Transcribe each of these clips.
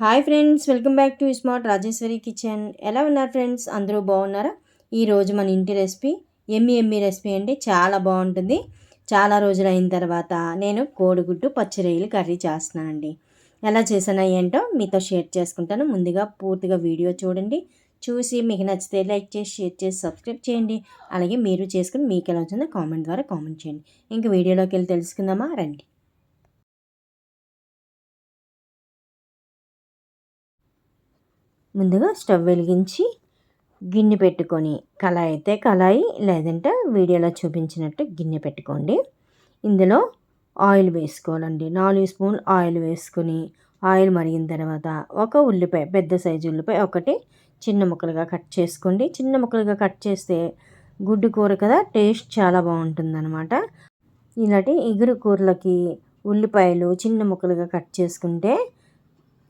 Hi friends, welcome back to smart Rajeshwari kitchen. ఎలా ఉన్నారు friends? అందరూ బాగున్నారా? ఈరోజు మన ఇంటి రెసిపీ ఎమ్మి రెసిపీ అండి. చాలా బాగుంటుంది. చాలా రోజులు అయిన తర్వాత నేను కోడిగుడ్డు పచ్చిరొయ్యలు కర్రీ చేస్తున్నానండి. ఎలా చేసానో ఏంటో మీతో షేర్ చేసుకుంటాను. ముందుగా పూర్తిగా వీడియో చూడండి. చూసి మీకు నచ్చితే లైక్ చేసి, షేర్ చేసి, సబ్స్క్రైబ్ చేయండి. అలాగే మీరు చేసుకుని మీకు ఎలా వచ్చిందో కామెంట్ ద్వారా కామెంట్ చేయండి. ఇంక వీడియోలోకి వెళ్ళి తెలుసుకుందామా, రండి. ముందుగా స్టవ్ వెలిగించి గిన్నె పెట్టుకొని, కళాయి అయితే కళాయి, లేదంటే వీడియోలో చూపించినట్టు గిన్నె పెట్టుకోండి. ఇందులో ఆయిల్ వేసుకోవాలండి. 4 స్పూన్లు ఆయిల్ వేసుకొని, ఆయిల్ మరిగిన తర్వాత ఒక ఉల్లిపాయ, పెద్ద సైజు ఉల్లిపాయ ఒకటి చిన్న ముక్కలుగా కట్ చేసుకోండి. చిన్న ముక్కలుగా కట్ చేస్తే గుడ్డు కూర కదా, టేస్ట్ చాలా బాగుంటుందన్నమాట. ఇలాంటి ఇగురు కూరలకి ఉల్లిపాయలు చిన్న ముక్కలుగా కట్ చేసుకుంటే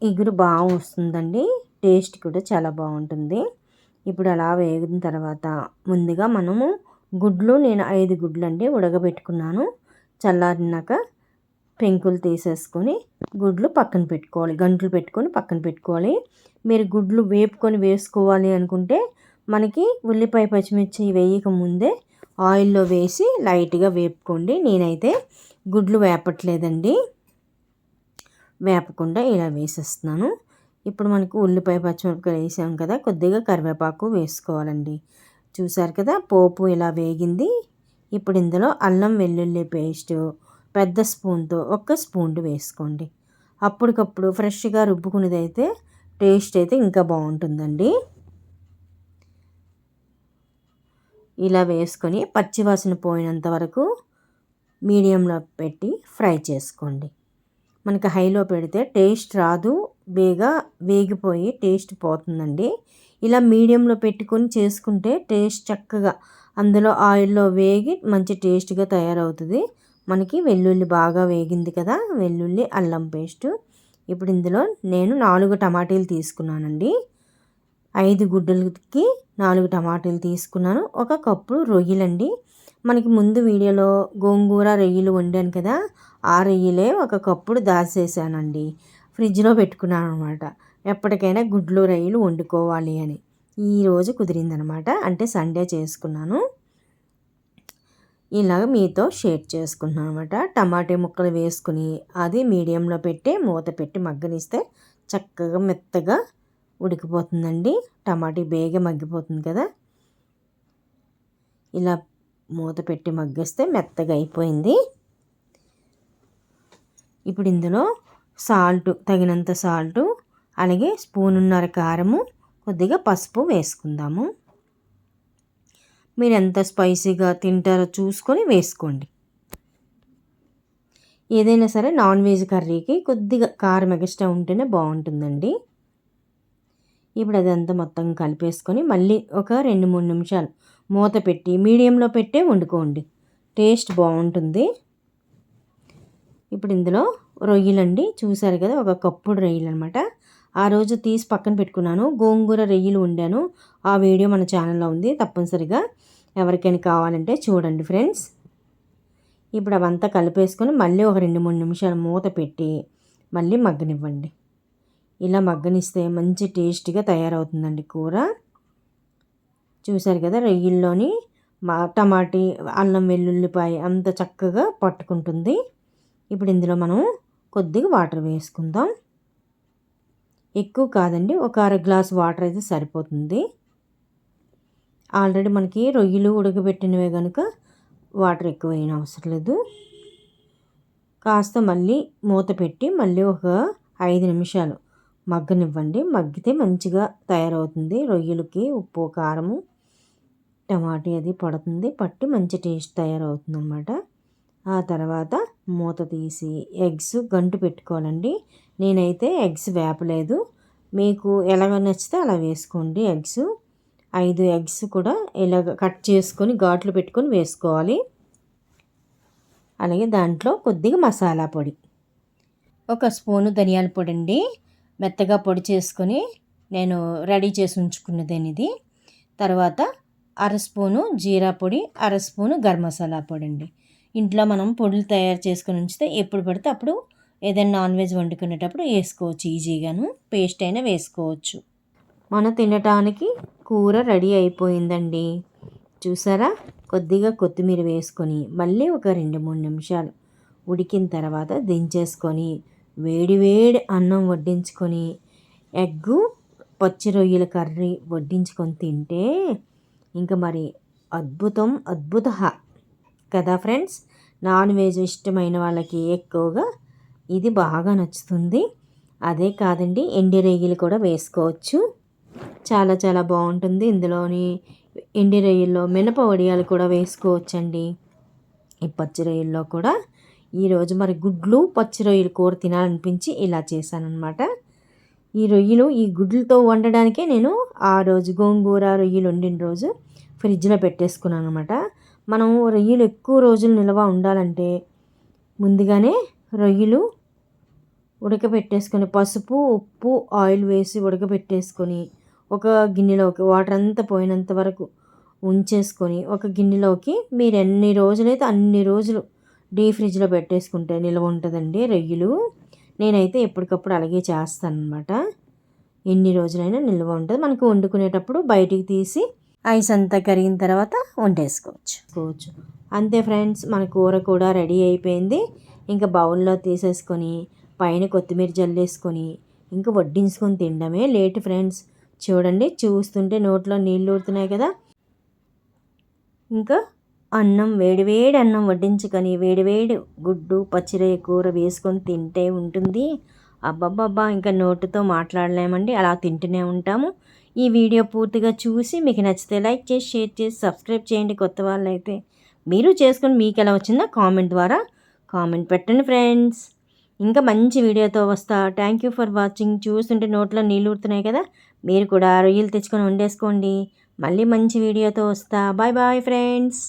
ఇగురు బాగా వస్తుందండి. టేస్ట్ కూడా చాలా బాగుంటుంది. ఇప్పుడు అలా వేగిన తర్వాత ముందుగా మనము గుడ్లు, నేను 5 గుడ్లు అండి ఉడకబెట్టుకున్నాను. చల్లారినాక పెంకులు తీసేసుకొని గుడ్లు పక్కన పెట్టుకోవాలి. గంటలు పెట్టుకొని పక్కన పెట్టుకోవాలి. మీరు గుడ్లు వేపుకొని వేసుకోవాలి అనుకుంటే మనకి ఉల్లిపాయ పచ్చిమిర్చి వేయక ముందే ఆయిల్లో వేసి లైట్గా వేపుకోండి. నేనైతే గుడ్లు వేపట్లేదండి, వేపకుండా ఇలా వేసేస్తున్నాను. ఇప్పుడు మనకు ఉల్లిపాయ పచ్చిమిరపకాయలు వేసాం కదా, కొద్దిగా కరివేపాకు వేసుకోవాలండి. చూసారు కదా, పోపు ఇలా వేగింది. ఇప్పుడు ఇందులో అల్లం వెల్లుల్లి పేస్టు పెద్ద స్పూన్తో 1 స్పూన్ వేసుకోండి. అప్పటికప్పుడు ఫ్రెష్గా రుబ్బుకునేది అయితే టేస్ట్ అయితే ఇంకా బాగుంటుందండి. ఇలా వేసుకొని పచ్చివాసన పోయినంత వరకు మీడియంలో పెట్టి ఫ్రై చేసుకోండి. మనకి హైలో పెడితే టేస్ట్ రాదు, వేగిపోయి టేస్ట్ పోతుందండి. ఇలా మీడియంలో పెట్టుకొని చేసుకుంటే టేస్ట్ చక్కగా అందులో ఆయిల్లో వేగి మంచి టేస్ట్గా తయారవుతుంది. మనకి వెల్లుల్లి బాగా వేగింది కదా, వెల్లుల్లి అల్లం పేస్టు. ఇప్పుడు ఇందులో నేను 4 టమాటీలు తీసుకున్నానండి. 5 గుడ్డలకి 4 టమాటీలు తీసుకున్నాను. 1 కప్పు రొయ్యలండి. మనకి ముందు వీడియోలో గోంగూర రొయ్యలు వండాను కదా, ఆ రొయ్యలే 1 కప్పుడు దాచేసానండి. ఫ్రిడ్జ్లో పెట్టుకున్నాను అనమాట. ఎప్పటికైనా గుడ్లు రొయ్యలు వండుకోవాలి అని. ఈరోజు కుదిరిందనమాట, అంటే సండే చేసుకున్నాను. ఇలాగ మీతో షేర్ చేసుకుంటున్నాను అనమాట. టమాటా ముక్కలు వేసుకుని అది మీడియంలో పెట్టి మూత పెట్టి మగ్గనిస్తే చక్కగా మెత్తగా ఉడికిపోతుందండి. టమాటా బేగా మగ్గిపోతుంది కదా. ఇలా మూత పెట్టి మగ్గిస్తే మెత్తగా అయిపోయింది. ఇప్పుడు ఇందులో సాల్ట్, తగినంత సాల్టు, అలాగే 1.5 స్పూన్ కారము, కొద్దిగా పసుపు వేసుకుందాము. మీరు ఎంత స్పైసీగా తింటారో చూసుకొని వేసుకోండి. ఏదైనా సరే నాన్ వెజ్ కర్రీకి కొద్దిగా కారం ఎక్స్ట్రా ఉంటేనే బాగుంటుందండి. ఇప్పుడు అదంతా మొత్తం కలిపేసుకొని మళ్ళీ ఒక 2-3 నిమిషాలు మూత పెట్టి మీడియంలో పెట్టే వండుకోండి, టేస్ట్ బాగుంటుంది. ఇప్పుడు ఇందులో రొయ్యలండి, చూసారు కదా, 1 కప్పుడు రొయ్యలు అనమాట. ఆ రోజు తీసి పక్కన పెట్టుకున్నాను. గోంగూర రొయ్యలు వండాను, ఆ వీడియో మన ఛానల్లో ఉంది. తప్పనిసరిగా ఎవరికైనా కావాలంటే చూడండి ఫ్రెండ్స్. ఇప్పుడు అవంతా కలిపేసుకొని మళ్ళీ ఒక 2-3 నిమిషాలు మూత పెట్టి మళ్ళీ మగ్గనివ్వండి. ఇలా మగ్గనిస్తే మంచి టేస్ట్గా తయారవుతుందండి కూర. చూసారు కదా, రొయ్యల్లోని టమాటీ, అల్లం వెల్లుల్లిపాయ అంత చక్కగా పట్టుకుంటుంది. ఇప్పుడు ఇందులో మనం కొద్దిగా వాటర్ వేసుకుందాం. ఎక్కువ కాదండి, ఒక 1/2 గ్లాస్ వాటర్ అయితే సరిపోతుంది. ఆల్రెడీ మనకి రొయ్యలు ఉడకబెట్టినవే కనుక వాటర్ ఎక్కువ అయిన అవసరం లేదు. కాస్త మళ్ళీ మూత పెట్టి మళ్ళీ ఒక 5 నిమిషాలు మగ్గనివ్వండి. మగ్గితే మంచిగా తయారవుతుంది. రొయ్యలకి ఉప్పు, కారము, టమాటా అది పడుతుంది, పట్టి మంచి టేస్ట్ తయారవుతుంది అన్నమాట. ఆ తర్వాత మూత తీసి ఎగ్స్ గంటు పెట్టుకోవాలండి. నేనైతే ఎగ్స్ వేపలేదు, మీకు ఎలాగ నచ్చితే అలా వేసుకోండి. 5 ఎగ్స్ కూడా ఇలాగ కట్ చేసుకొని ఘాట్లు పెట్టుకొని వేసుకోవాలి. అలాగే దాంట్లో కొద్దిగా మసాలా పొడి, 1 స్పూను ధనియాల పొడి అండి, మెత్తగా పొడి చేసుకొని నేను రెడీ చేసి ఉంచుకున్నదేని ఇది. తర్వాత 1/2 స్పూను జీరా పొడి, 1/2 స్పూను గరం మసాలా పొడి అండి. ఇంట్లో మనం పొడులు తయారు చేసుకొని ఉంచితే ఎప్పుడు పడితే అప్పుడు ఏదైనా నాన్ వెజ్ వండుకునేటప్పుడు వేసుకోవచ్చు, ఈజీగాను పేస్ట్ అయినా వేసుకోవచ్చు. మనం తినటానికి కూర రెడీ అయిపోయిందండి. చూసారా, కొద్దిగా కొత్తిమీర వేసుకొని మళ్ళీ ఒక 2-3 నిమిషాలు ఉడికిన తర్వాత దించేసుకొని వేడి వేడి అన్నం వడ్డించుకొని ఎగ్గు పచ్చి రొయ్యల కర్రీ వడ్డించుకొని తింటే ఇంకా మరి అద్భుత కదా ఫ్రెండ్స్. నాన్ వెజ్ ఇష్టమైన వాళ్ళకి ఎక్కువగా ఇది బాగా నచ్చుతుంది. అదే కాదండి, ఎండి రొయ్యలు కూడా వేసుకోవచ్చు, చాలా చాలా బాగుంటుంది. ఇందులోని ఎండి రొయ్యల్లో మినప వడియాలు కూడా వేసుకోవచ్చండి. ఈ పచ్చి రొయ్యల్లో కూడా ఈరోజు మరి గుడ్లు పచ్చి రొయ్యలు కూర తినాలనిపించి ఇలా చేశానన్నమాట. ఈ గుడ్లతో వండడానికే నేను ఆ రోజు గోంగూర రొయ్యలు వండిన రోజు ఫ్రిడ్జ్లో పెట్టేసుకున్నాను అనమాట. మనం రొయ్యలు ఎక్కువ రోజులు నిల్వ ఉండాలంటే ముందుగానే రొయ్యలు ఉడకబెట్టేసుకొని పసుపు, ఉప్పు, ఆయిల్ వేసి ఉడకబెట్టేసుకొని ఒక గిన్నెలోకి వాటర్ అంతా పోయినంత వరకు ఉంచేసుకొని ఒక గిన్నెలోకి మీరు ఎన్ని రోజులైతే అన్ని రోజులు డీప్ ఫ్రిడ్జ్లో పెట్టేసుకుంటే నిల్వ ఉంటుందండి రొయ్యలు. నేనైతే ఎప్పటికప్పుడు అలాగే చేస్తాను అనమాట. ఎన్ని రోజులైనా నిల్వ ఉంటుంది. మనకు వండుకునేటప్పుడు బయటికి తీసి ఐస్ అంతా కరిగిన తర్వాత వండేసుకోవచ్చు. అంతే ఫ్రెండ్స్, మన కూర కూడా రెడీ అయిపోయింది. ఇంకా బౌల్లో తీసేసుకొని పైన కొత్తిమీర జల్లేసుకొని ఇంకా వడ్డించుకొని తినడమే లేట్ ఫ్రెండ్స్. చూడండి, చూస్తుంటే నోట్లో నీళ్ళు ఊరుతున్నాయి కదా. ఇంకా అన్నం వేడివేడి అన్నం వడ్డించుకొని వేడివేడి గుడ్డు పచ్చిరొయ్య కూర వేసుకొని తింటే ఉంటుంది. అబ్బబ్బబ్బా, ఇంకా నోటితో మాట్లాడలేమండి, అలా తింటూనే ఉంటాము. ఈ వీడియో పూర్తిగా చూసి మీకు నచ్చితే లైక్ చేసి, షేర్ చేసి, సబ్స్క్రైబ్ చేయండి. కొత్త వాళ్ళు అయితే మీరు చేసుకొని మీకు ఎలా వచ్చిందో కామెంట్ ద్వారా కామెంట్ పెట్టండి ఫ్రెండ్స్. ఇంకా మంచి వీడియోతో వస్తా. Thank you for watching. చూస్తుంటే నోట్లో నీళ్ళు ఊరుతున్నాయి కదా, మీరు కూడా రొయ్యలు తెచ్చుకొని వండేసుకోండి. మళ్ళీ మంచి వీడియోతో వస్తా. Bye bye friends.